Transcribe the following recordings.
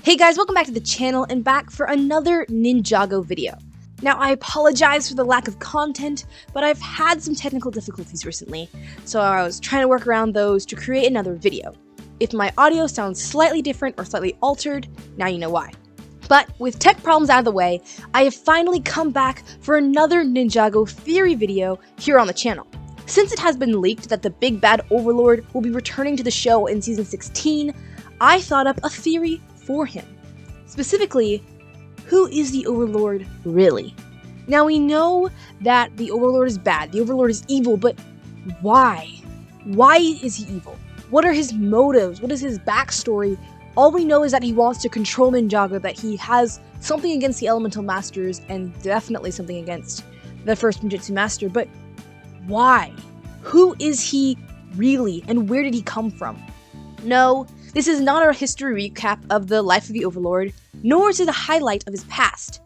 Hey guys, welcome back to the channel and back for another Ninjago video. Now I apologize for the lack of content, but I've had some technical difficulties recently, so I was trying to work around those to create another video. If my audio sounds slightly different or slightly altered, now you know why. But with tech problems out of the way, I have finally come back for another Ninjago Theory video here on the channel. Since it has been leaked that the big bad Overlord will be returning to the show in season 16, I thought up a theory for him. Specifically, who is the Overlord really? Now we know that the Overlord is bad, the Overlord is evil, but why? Why is he evil? What are his motives? What is his backstory? All we know is that he wants to control Ninjago, that he has something against the Elemental Masters, and definitely something against the first Spinjitzu Master, but why? Who is he really, and where did he come from? No, this is not a history recap of the life of the Overlord, nor is it a highlight of his past.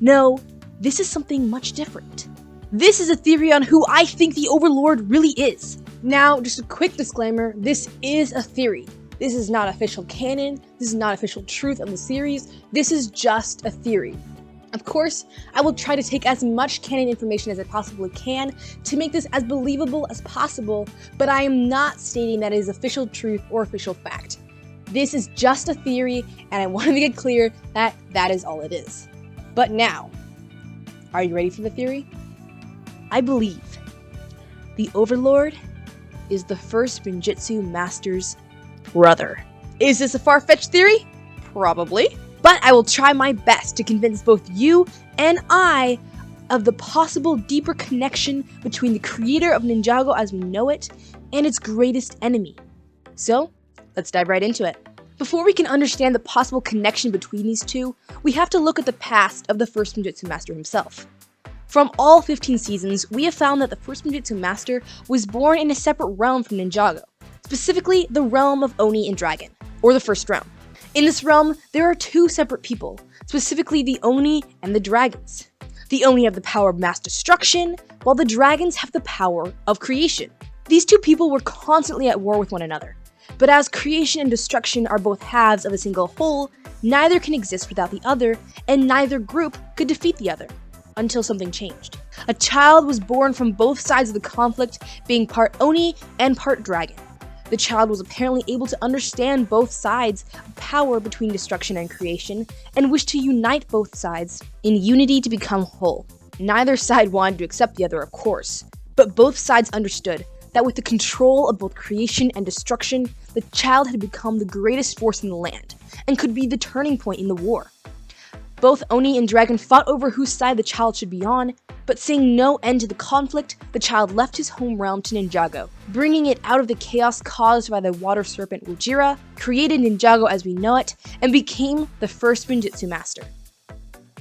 No, this is something much different. This is a theory on who I think the Overlord really is. Now, just a quick disclaimer, this is a theory. This is not official canon, this is not official truth of the series, this is just a theory. Of course, I will try to take as much canon information as I possibly can to make this as believable as possible, but I am not stating that it is official truth or official fact. This is just a theory, and I want to make it clear that that is all it is. But now, are you ready for the theory? I believe the Overlord is the first Spinjitzu Master's brother. Is this a far-fetched theory? Probably. But I will try my best to convince both you and I of the possible deeper connection between the creator of Ninjago as we know it and its greatest enemy. So, let's dive right into it. Before we can understand the possible connection between these two, we have to look at the past of the first Spinjitzu Master himself. From all 15 seasons, we have found that the first Spinjitzu Master was born in a separate realm from Ninjago, specifically the realm of Oni and Dragon, or the first realm. In this realm, there are two separate people, specifically the Oni and the Dragons. The Oni have the power of mass destruction, while the Dragons have the power of creation. These two people were constantly at war with one another, but as creation and destruction are both halves of a single whole, neither can exist without the other, and neither group could defeat the other, until something changed. A child was born from both sides of the conflict, being part Oni and part Dragon. The child was apparently able to understand both sides of power between destruction and creation, and wished to unite both sides in unity to become whole. Neither side wanted to accept the other, of course, but both sides understood that with the control of both creation and destruction, the child had become the greatest force in the land, and could be the turning point in the war. Both Oni and Dragon fought over whose side the child should be on, but seeing no end to the conflict, the child left his home realm to Ninjago, bringing it out of the chaos caused by the water serpent Ujira, created Ninjago as we know it, and became the first Spinjitzu Master.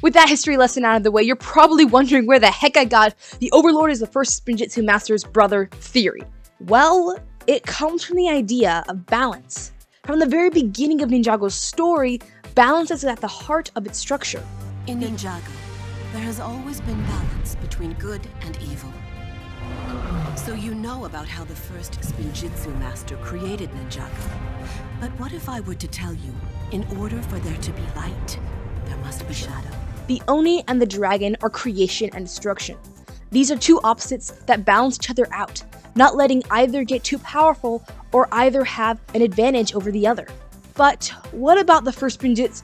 With that history lesson out of the way, you're probably wondering where the heck I got the Overlord is the first Spinjitzu Master's brother theory. Well, it comes from the idea of balance. From the very beginning of Ninjago's story, balance is at the heart of its structure. In Ninjago, there has always been balance between good and evil. So you know about how the first Spinjitzu Master created Ninjago. But what if I were to tell you, in order for there to be light, there must be shadow? The Oni and the Dragon are creation and destruction. These are two opposites that balance each other out, not letting either get too powerful or either have an advantage over the other. But what about the first Spinjitzu?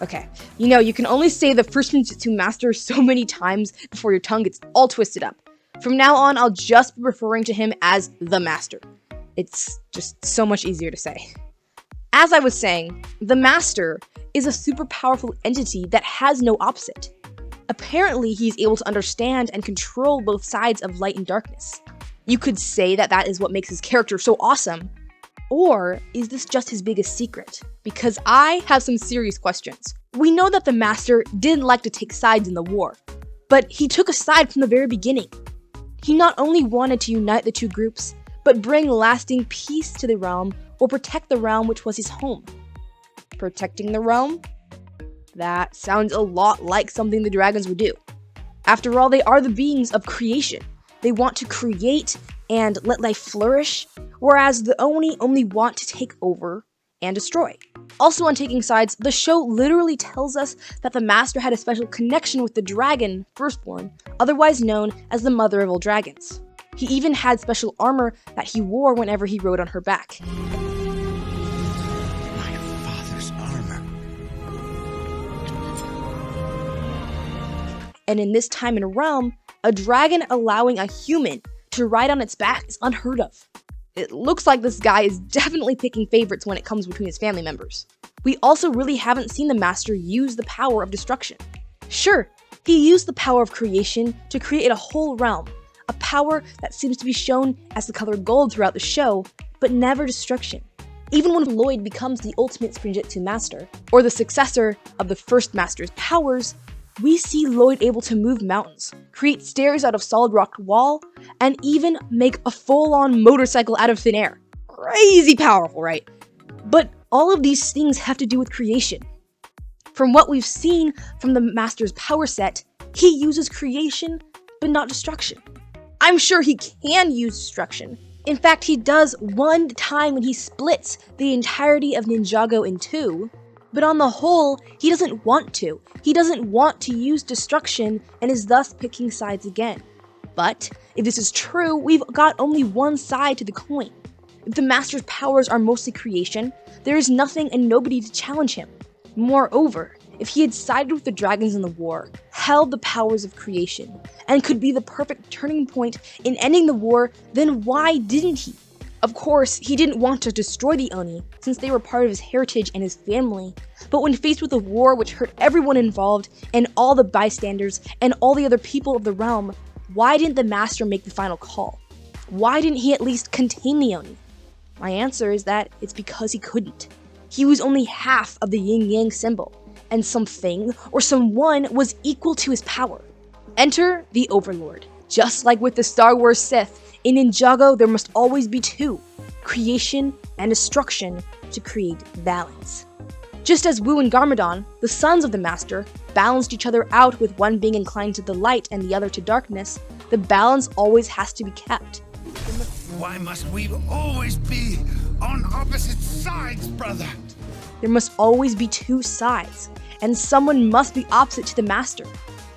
Okay, you can only say the first Spinjitzu Master so many times before your tongue gets all twisted up. From now on, I'll just be referring to him as the Master. It's just so much easier to say. As I was saying, the Master is a super powerful entity that has no opposite. Apparently, he's able to understand and control both sides of light and darkness. You could say that that is what makes his character so awesome. Or is this just his biggest secret? Because I have some serious questions. We know that the Master didn't like to take sides in the war, but he took a side from the very beginning. He not only wanted to unite the two groups, but bring lasting peace to the realm or protect the realm which was his home. Protecting the realm? That sounds a lot like something the dragons would do. After all, they are the beings of creation. They want to create and let life flourish, whereas the Oni only want to take over and destroy. Also on taking sides, the show literally tells us that the Master had a special connection with the dragon, Firstborn, otherwise known as the mother of all dragons. He even had special armor that he wore whenever he rode on her back. My father's armor. And in this time and realm, a dragon allowing a human to ride on its back is unheard of. It looks like this guy is definitely picking favorites when it comes between his family members. We also really haven't seen the Master use the power of destruction. Sure, he used the power of creation to create a whole realm, a power that seems to be shown as the color gold throughout the show, but never destruction. Even when Lloyd becomes the ultimate Spinjitzu Master, or the successor of the first Master's powers, we see Lloyd able to move mountains, create stairs out of solid rock wall, and even make a full-on motorcycle out of thin air. Crazy powerful, right? But all of these things have to do with creation. From what we've seen from the Master's power set, he uses creation, but not destruction. I'm sure he can use destruction. In fact, he does one time when he splits the entirety of Ninjago in two, but on the whole, he doesn't want to. He doesn't want to use destruction and is thus picking sides again. But if this is true, we've got only one side to the coin. If the Master's powers are mostly creation, there is nothing and nobody to challenge him. Moreover, if he had sided with the dragons in the war, held the powers of creation, and could be the perfect turning point in ending the war, then why didn't he? Of course, he didn't want to destroy the Oni, since they were part of his heritage and his family, but when faced with a war which hurt everyone involved, and all the bystanders, and all the other people of the realm, why didn't the Master make the final call? Why didn't he at least contain the Oni? My answer is that it's because he couldn't. He was only half of the yin-yang symbol, and something or someone was equal to his power. Enter the Overlord. Just like with the Star Wars Sith, in Ninjago there must always be two, creation and destruction, to create balance. Just as Wu and Garmadon, the sons of the Master, balanced each other out with one being inclined to the light and the other to darkness, the balance always has to be kept. Why must we always be on opposite sides, brother? There must always be two sides, and someone must be opposite to the Master.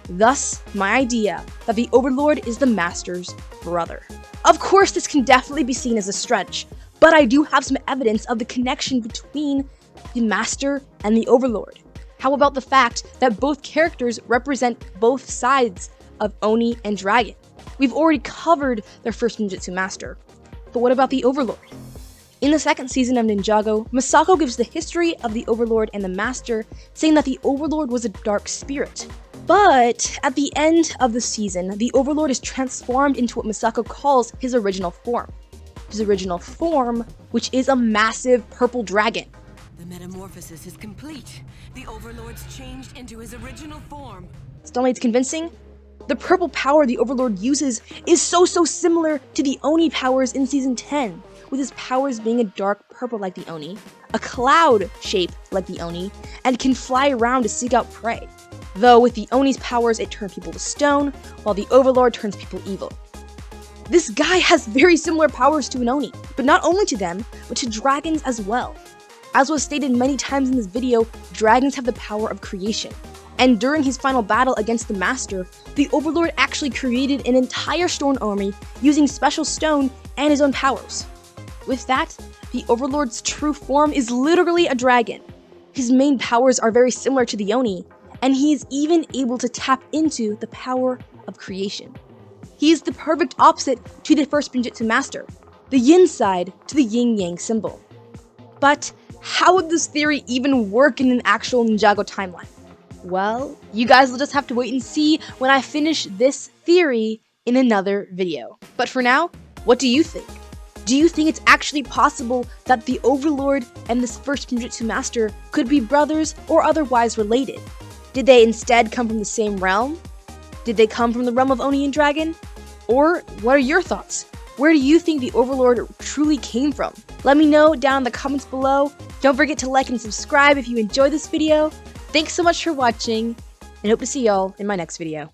Thus, my idea that the Overlord is the Master's brother. Of course, this can definitely be seen as a stretch, but I do have some evidence of the connection between the Master and the Overlord. How about the fact that both characters represent both sides of Oni and Dragon? We've already covered their first Ninjitsu Master, but what about the Overlord? In the second season of Ninjago, Misako gives the history of the Overlord and the Master, saying that the Overlord was a dark spirit. But at the end of the season, the Overlord is transformed into what Misako calls his original form. His original form, which is a massive purple dragon. The metamorphosis is complete. The Overlord's changed into his original form. Still needs convincing? The purple power the Overlord uses is so similar to the Oni powers in Season 10, with his powers being a dark purple like the Oni, a cloud shape like the Oni, and can fly around to seek out prey. Though with the Oni's powers it turns people to stone, while the Overlord turns people evil. This guy has very similar powers to an Oni, but not only to them, but to dragons as well. As was stated many times in this video, dragons have the power of creation. And during his final battle against the Master, the Overlord actually created an entire stone army using special stone and his own powers. With that, the Overlord's true form is literally a dragon. His main powers are very similar to the Oni, and he is even able to tap into the power of creation. He is the perfect opposite to the first Spinjitzu Master, the yin side to the yin-yang symbol. But how would this theory even work in an actual Ninjago timeline? Well, you guys will just have to wait and see when I finish this theory in another video. But for now, what do you think? Do you think it's actually possible that the Overlord and this first Spinjitzu Master could be brothers or otherwise related? Did they instead come from the same realm? Did they come from the realm of Oni and Dragon? Or what are your thoughts? Where do you think the Overlord truly came from? Let me know down in the comments below. Don't forget to like and subscribe if you enjoyed this video. Thanks so much for watching, and hope to see y'all in my next video.